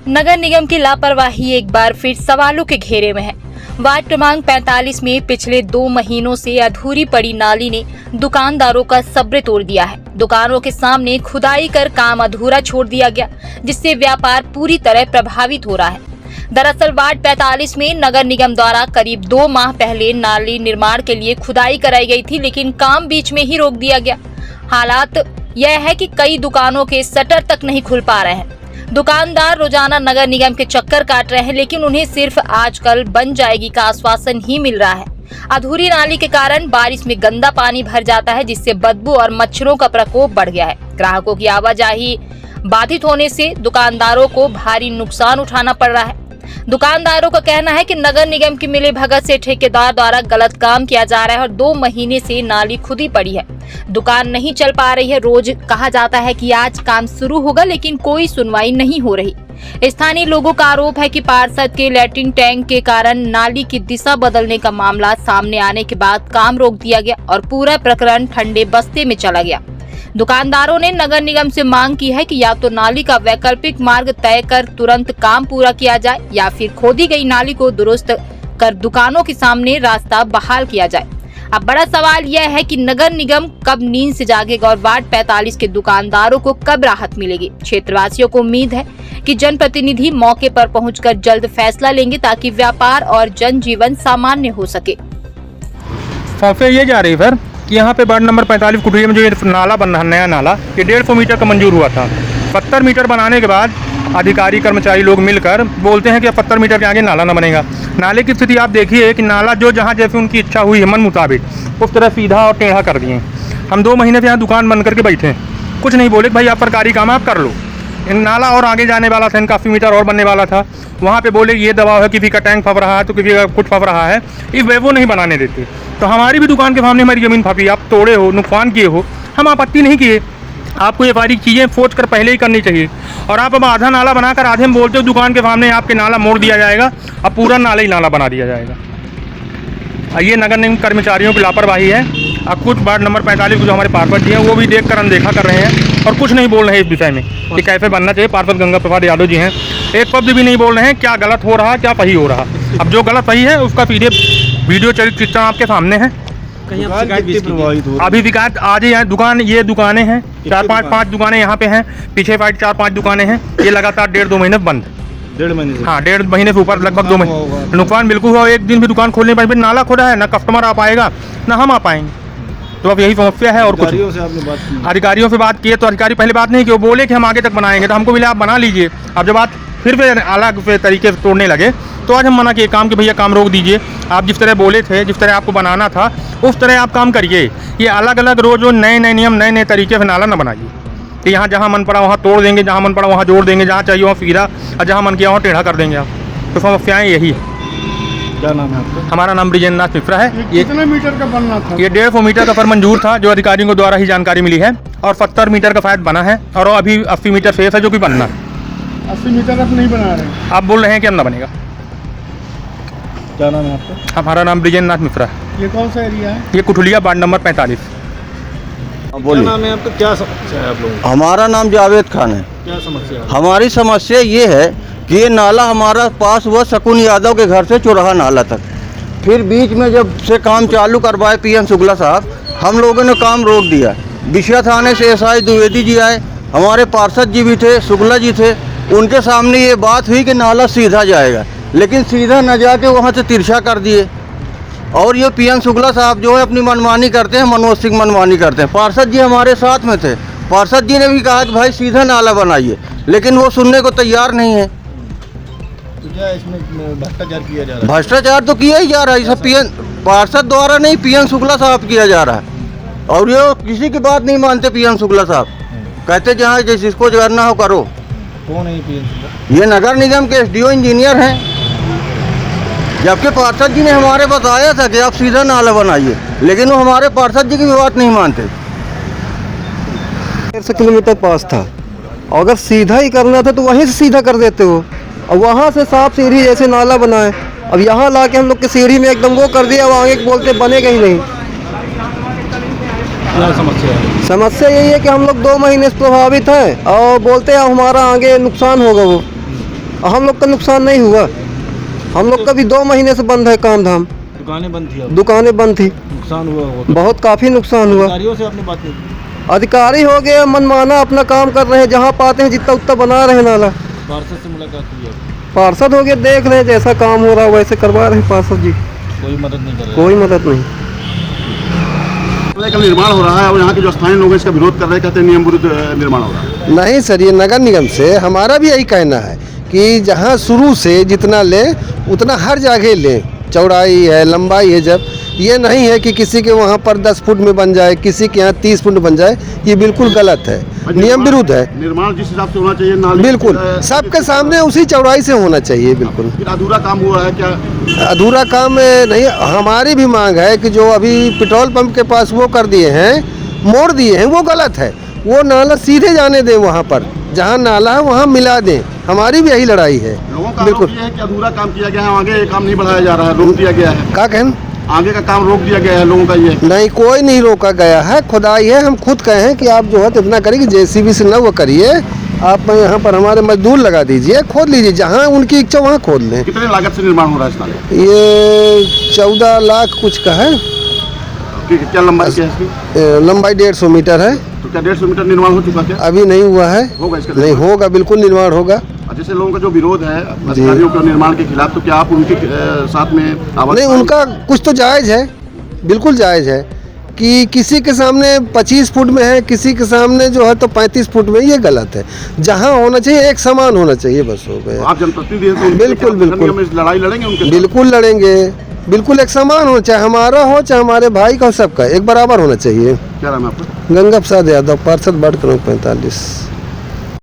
नगर निगम की लापरवाही एक बार फिर सवालों के घेरे में है। वार्ड क्रमांक 45 में पिछले 2 महीनों से अधूरी पड़ी नाली ने दुकानदारों का सब्र तोड़ दिया है। दुकानों के सामने खुदाई कर काम अधूरा छोड़ दिया गया, जिससे व्यापार पूरी तरह प्रभावित हो रहा है। दरअसल वार्ड 45 में नगर निगम द्वारा करीब 2 माह पहले नाली निर्माण के लिए खुदाई कराई गई थी, लेकिन काम बीच में ही रोक दिया गया। हालात यह है कि कई दुकानों के शटर तक नहीं खुल पा रहे हैं। दुकानदार रोजाना नगर निगम के चक्कर काट रहे हैं, लेकिन उन्हें सिर्फ आजकल बन जाएगी का आश्वासन ही मिल रहा है। अधूरी नाली के कारण बारिश में गंदा पानी भर जाता है, जिससे बदबू और मच्छरों का प्रकोप बढ़ गया है। ग्राहकों की आवाजाही बाधित होने से दुकानदारों को भारी नुकसान उठाना पड़ रहा है। दुकानदारों का कहना है कि नगर निगम की मिलीभगत से ठेकेदार द्वारा गलत काम किया जा रहा है और 2 महीने से नाली खुदी पड़ी है। दुकान नहीं चल पा रही है। रोज कहा जाता है कि आज काम शुरू होगा, लेकिन कोई सुनवाई नहीं हो रही। स्थानीय लोगों का आरोप है कि पार्षद के लैट्रिन टैंक के कारण नाली की दिशा बदलने का मामला सामने आने के बाद काम रोक दिया गया और पूरा प्रकरण ठंडे बस्ते में चला गया। दुकानदारों ने नगर निगम से मांग की है कि या तो नाली का वैकल्पिक मार्ग तय कर तुरंत काम पूरा किया जाए, या फिर खोदी गई नाली को दुरुस्त कर दुकानों के सामने रास्ता बहाल किया जाए। अब बड़ा सवाल यह है कि नगर निगम कब नींद से जागेगा और वार्ड 45 के दुकानदारों को कब राहत मिलेगी। क्षेत्रवासियों को उम्मीद है कि जनप्रतिनिधि मौके पर पहुंचकर जल्द फैसला लेंगे, ताकि व्यापार और जनजीवन सामान्य हो सके। ये जा रही है कि यहाँ पे वार्ड नंबर 45 कुटिया में जो ये नाला बन रहा है, नया नाला, ये 150 मीटर का मंजूर हुआ था। 70 मीटर बनाने के बाद अधिकारी कर्मचारी लोग मिलकर बोलते हैं कि 70 मीटर के आगे नाला न बनेगा। नाले की स्थिति आप देखिए कि नाला जो जहाँ जैसे उनकी इच्छा हुई है मन मुताबिक उस तरह सीधा और टेढ़ा कर दिए। हम 2 महीने से यहाँ दुकान बंद करके बैठे हैं, कुछ नहीं बोले भाई आप सरकारी काम आप कर लो। नाला और आगे जाने वाला था, इनका 80 मीटर और बनने वाला था। वहाँ पे बोले ये दबाव है, किसी का टैंक फंस रहा है तो किसी का कुछ फंस रहा है, इस वे वो नहीं बनाने देते। तो हमारी भी दुकान के सामने हमारी ज़मीन फंसी, आप तोड़े हो, नुकसान किए हो, हम आपत्ति नहीं किए। आपको ये सारी चीज़ें सोच कर पहले ही करनी चाहिए। और आप अब आधा नाला बनाकर आधे में बोलते हो दुकान के सामने आपके नाला मोड़ दिया जाएगा, अब पूरा नाला ही नाला बना दिया जाएगा। ये नगर निगम कर्मचारियों की लापरवाही है। अब कुछ वार्ड नंबर 45 जो हमारे पार्षद जी हैं वो भी देखकर अनदेखा कर रहे हैं और कुछ नहीं बोल रहे हैं इस विषय में कि कैसे बनना चाहिए। पार्षद गंगा प्रसाद यादव जी हैं, एक शब्द भी नहीं बोल रहे हैं क्या गलत हो रहा है क्या सही हो रहा। अब जो गलत सही है उसका सीधे वीडियो चित्रण आपके सामने है। अभी शिकायत आज ही है। ये दुकानें हैं 4-5 दुकानें यहाँ पे हैं, पीछे साइड 4-5 दुकानें हैं। ये लगातार 1.5-2 महीने बंद। 1.5 महीने से? हाँ, 1.5 महीने से ऊपर, लगभग 2 महीने। नुकसान बिल्कुल हुआ। एक दिन भी दुकान खोलने पर नाला खोदा है, ना कस्टमर आ पाएगा ना हम आ पाएंगे। तो अब यही समस्या है। और कुछ अधिकारियों से बात की तो अधिकारी पहले बात नहीं की, वो बोले कि हम आगे तक बनाएंगे, तो हमको बोले आप बना लीजिए। अब जब बात फिर भी अलग तरीके से तोड़ने लगे तो आज हम मना किए काम कि भैया काम रोक दीजिए। आप जिस तरह बोले थे, जिस तरह आपको बनाना था उस तरह आप काम करिए। ये अलग अलग रोज नए नए नियम नए नए तरीके से नाला न बनाइए कि यहाँ जहाँ मन पड़ा वहाँ तोड़ देंगे, जहाँ मन पड़ा वहाँ जोड़ देंगे, जहाँ चाहिए वहाँ सीधा और जहाँ मन किया वहाँ टेढ़ा कर देंगे आप। तो समस्याएँ यही है। क्या नाम है आपका? हमारा नाम ब्रिजेंद्रनाथ मिश्रा है। ये कितने मीटर का बनना था? ये 150 मीटर का पर मंजूर था, जो अधिकारियों को द्वारा ही जानकारी मिली है, और 70 मीटर का शायद बना है और अभी 80 मीटर शेष है जो कि बनना है। 80 मीटर अब नहीं बना रहे? आप बोल रहे हैं कि अब न बनेगा। क्या नाम है आपका? हमारा नाम ब्रिजेंद्रनाथ मिश्रा है। ये कौन सा एरिया है? ये कुठुलिया वार्ड नंबर 45। क्या नाम है आपका? क्या समस्या है आप लोगों को? हमारा नाम जावेद खान है। क्या समस्या है? हमारी समस्या ये है कि ये नाला हमारा पास हुआ शकुन यादव के घर से चौराहा नाला तक, फिर बीच में जब से काम चालू करवाए पीएन शुक्ला साहब, हम लोगों ने काम रोक दिया। बिशिया थाने से एसआई द्विवेदी जी आए, हमारे पार्षद जी भी थे, शुक्ला जी थे, उनके सामने ये बात हुई कि नाला सीधा जाएगा, लेकिन सीधा न जाके वहाँ से तिरछा कर दिए। और ये पीएन शुक्ला साहब जो है अपनी मनमानी करते हैं, मनोज सिंह मनमानी करते हैं। पार्षद जी हमारे साथ में थे, पार्षद जी ने भी कहा कि भाई सीधा नाला बनाइए, लेकिन वो सुनने को तैयार नहीं है। तो क्या इसमें भ्रष्टाचार किया जा रहा है? भ्रष्टाचार तो किया ही जा रहा है, सब पीएन पार्षद द्वारा नहीं, पीएन शुक्ला साहब किया जा रहा है। और ये किसी की बात नहीं मानते पीएन शुक्ला साहब, कहते जहाँ जिसको करना हो करो। कौन है पीएन शुक्ला? ये नगर निगम के एसडीओ इंजीनियर हैं, जबकि पार्षद जी ने हमारे बताया था कि आप सीधा नाला बनाइए, लेकिन वो हमारे पार्षद जी की भी बात नहीं मानते। 1.5 किलोमीटर पास था, अगर सीधा ही करना था तो वहीं से सीधा कर देते हो, और वहाँ से साफ सीढ़ी जैसे नाला बनाए। अब यहाँ ला के हम लोग की सीढ़ी में एकदम वो कर दिया, वहाँ एक बोलते बनेगा ही नहीं। क्या समस्या है? समस्या यही है कि हम लोग 2 महीने से प्रभावित हैं और बोलते हैं हमारा आगे नुकसान होगा वो। हम लोग का नुकसान नहीं हुआ। हम लोग का भी 2 महीने से बंद है काम धाम, दुकानें बंद थी, अब दुकानें बंद थी, नुकसान हुआ होगा। बहुत काफ़ी नुकसान हुआ। अधिकारियों से आपने बात नहीं की? अधिकारी हो गए मनमाना अपना काम कर रहे हैं, जहाँ पाते हैं जितना उतना बना रहे हैं नाला। पार्षद से मुलाकात हुई है? पार्षद हो गए, देख रहे हैं जैसा काम हो रहा है वैसे करवा रहे हैं पार्षद जी, कोई मदद नहीं कर रहा? कोई मदद नहीं। का निर्माण हो रहा है और यहाँ के जो स्थानीय लोग इसका विरोध कर रहे हैं, कहते हैं नियम विरुद्ध निर्माण हो रहा है। नहीं सर, ये नगर निगम से हमारा भी यही कहना है कि जहाँ शुरू से जितना ले उतना हर जगह ले, चौड़ाई है, लंबाई है, जब ये नहीं है कि किसी के वहाँ पर 10 फुट में बन जाए, किसी के यहाँ 30 फुट में बन जाए, ये बिल्कुल गलत है, नियम विरुद्ध है। निर्माण जिस हिसाब से होना चाहिए नाली बिल्कुल सबके सामने उसी चौड़ाई से होना चाहिए। बिल्कुल फिर अधूरा काम हुआ है क्या? अधूरा काम नहीं, हमारी भी मांग है कि जो अभी पेट्रोल पंप के पास वो कर दिए हैं, मोड़ दिए हैं, वो गलत है। वो नाला सीधे जाने दें, वहाँ पर जहाँ नाला है वहाँ मिला दें। हमारी भी यही लड़ाई है। लोगों का बिल्कुल आरोप ये है कि अधूरा काम किया गया है, आगे काम नहीं बढ़ाया जा रहा है, रोक दिया गया है। क्या कहें, आगे का काम रोक दिया गया है लोगों का। ये नहीं, कोई नहीं रोका गया है, खुदाई है। हम खुद कहे हैं कि आप जो है तो इतना करिए कि JCB से न वो करिए, आप यहाँ पर हमारे मजदूर लगा दीजिए, खोद लीजिए, जहाँ उनकी इच्छा वहाँ खोद लें। कितने लागत से निर्माण हो रहा है इस नाले? ये 14 लाख कुछ का है। क्या लंबाई क्या है इसकी? लंबाई 150 मीटर है। तो क्या 150 मीटर निर्माण हो चुका क्या? अभी नहीं हुआ है। होगा इसका? नहीं होगा, बिल्कुल निर्माण होगा। जैसे लोगों का जो विरोध है अधिकारियों के निर्माण के खिलाफ, तो क्या आप उनके साथ में आवाज? नहीं, उनका कुछ तो जायज़ है, बिल्कुल जायज़ है कि किसी के सामने 25 फुट में है, किसी के सामने जो है तो 35 फुट में, ये गलत है। जहाँ होना चाहिए एक समान होना चाहिए, बस हो गया। आप जनप्रतिनिधि हैं तो उनके बिल्कुल, क्या बिल्कुल। नियम में लड़ाई लड़ेंगे उनके साथ? बिल्कुल लड़ेंगे, बिल्कुल एक समान हो, चाहे हमारा हो चाहे हमारे भाई का हो, सबका एक बराबर होना चाहिए। क्या नाम है आपका? गंगा प्रसाद यादव, पार्षद वार्ड क्रमांक 45।